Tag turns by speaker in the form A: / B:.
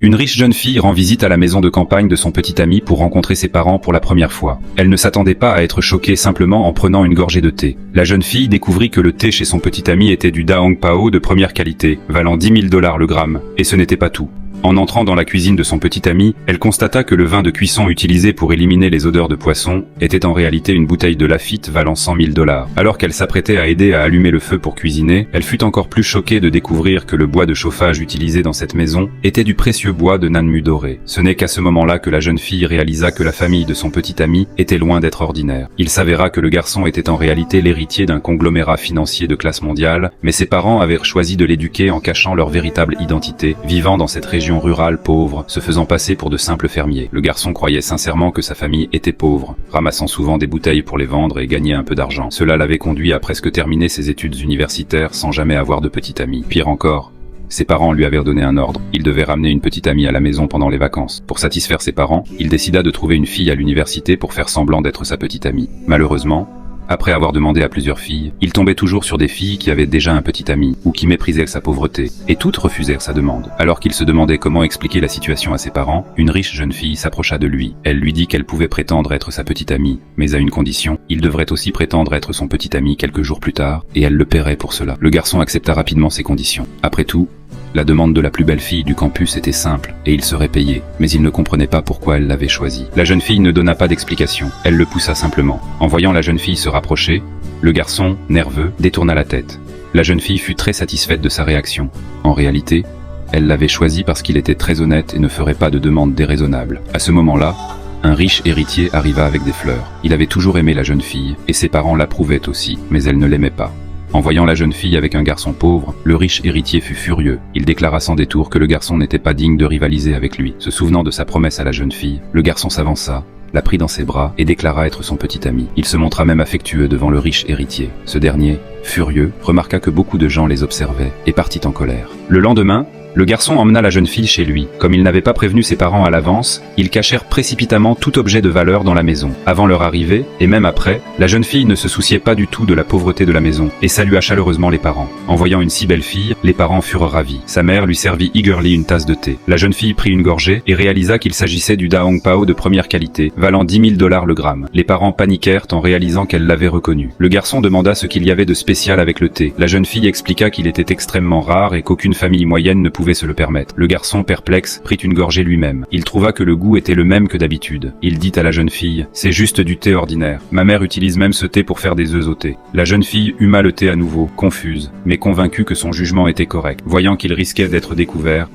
A: Une riche jeune fille rend visite à la maison de campagne de son petit ami pour rencontrer ses parents pour la première fois. Elle ne s'attendait pas à être choquée simplement en prenant une gorgée de thé. La jeune fille découvrit que le thé chez son petit ami était du Da Hong Pao de première qualité, valant 10 000 $ le gramme. Et ce n'était pas tout. En entrant dans la cuisine de son petit ami, elle constata que le vin de cuisson utilisé pour éliminer les odeurs de poisson était en réalité une bouteille de Lafite valant 100 000 $. Alors qu'elle s'apprêtait à aider à allumer le feu pour cuisiner, elle fut encore plus choquée de découvrir que le bois de chauffage utilisé dans cette maison était du précieux bois de Nanmu doré. Ce n'est qu'à ce moment-là que la jeune fille réalisa que la famille de son petit ami était loin d'être ordinaire. Il s'avéra que le garçon était en réalité l'héritier d'un conglomérat financier de classe mondiale, mais ses parents avaient choisi de l'éduquer en cachant leur véritable identité, vivant dans cette région rurale pauvre, se faisant passer pour de simples fermiers. Le garçon croyait sincèrement que sa famille était pauvre, ramassant souvent des bouteilles pour les vendre et gagner un peu d'argent. Cela l'avait conduit à presque terminer ses études universitaires sans jamais avoir de petit ami. Pire encore, ses parents lui avaient donné un ordre. Il devait ramener une petite amie à la maison pendant les vacances. Pour satisfaire ses parents, il décida de trouver une fille à l'université pour faire semblant d'être sa petite amie. Malheureusement, après avoir demandé à plusieurs filles, il tombait toujours sur des filles qui avaient déjà un petit ami, ou qui méprisaient sa pauvreté, et toutes refusèrent sa demande. Alors qu'il se demandait comment expliquer la situation à ses parents, une riche jeune fille s'approcha de lui. Elle lui dit qu'elle pouvait prétendre être sa petite amie, mais à une condition, il devrait aussi prétendre être son petit ami quelques jours plus tard, et elle le paierait pour cela. Le garçon accepta rapidement ces conditions. Après tout, la demande de la plus belle fille du campus était simple, et il serait payé, mais il ne comprenait pas pourquoi elle l'avait choisi. La jeune fille ne donna pas d'explication, elle le poussa simplement. En voyant la jeune fille se rapprocher, le garçon, nerveux, détourna la tête. La jeune fille fut très satisfaite de sa réaction. En réalité, elle l'avait choisi parce qu'il était très honnête et ne ferait pas de demande déraisonnable. À ce moment-là, un riche héritier arriva avec des fleurs. Il avait toujours aimé la jeune fille, et ses parents l'approuvaient aussi, mais elle ne l'aimait pas. En voyant la jeune fille avec un garçon pauvre, le riche héritier fut furieux. Il déclara sans détour que le garçon n'était pas digne de rivaliser avec lui. Se souvenant de sa promesse à la jeune fille, le garçon s'avança, la prit dans ses bras et déclara être son petit ami. Il se montra même affectueux devant le riche héritier. Ce dernier, furieux, remarqua que beaucoup de gens les observaient et partit en colère. Le lendemain, le garçon emmena la jeune fille chez lui. Comme il n'avait pas prévenu ses parents à l'avance, ils cachèrent précipitamment tout objet de valeur dans la maison. Avant leur arrivée, et même après, la jeune fille ne se souciait pas du tout de la pauvreté de la maison, et salua chaleureusement les parents. En voyant une si belle fille, les parents furent ravis. Sa mère lui servit eagerly une tasse de thé. La jeune fille prit une gorgée, et réalisa qu'il s'agissait du Da Hong Pao de première qualité, valant 10 000 $ le gramme. Les parents paniquèrent en réalisant qu'elle l'avait reconnu. Le garçon demanda ce qu'il y avait de spécial avec le thé. La jeune fille expliqua qu'il était extrêmement rare et qu'aucune famille moyenne ne pouvait se le permettre. Le garçon, perplexe, prit une gorgée lui-même. Il trouva que le goût était le même que d'habitude. Il dit à la jeune fille « C'est juste du thé ordinaire. Ma mère utilise même ce thé pour faire des œufs au thé. » La jeune fille huma le thé à nouveau, confuse, mais convaincue que son jugement était correct. Voyant qu'il risquait d'être découvert,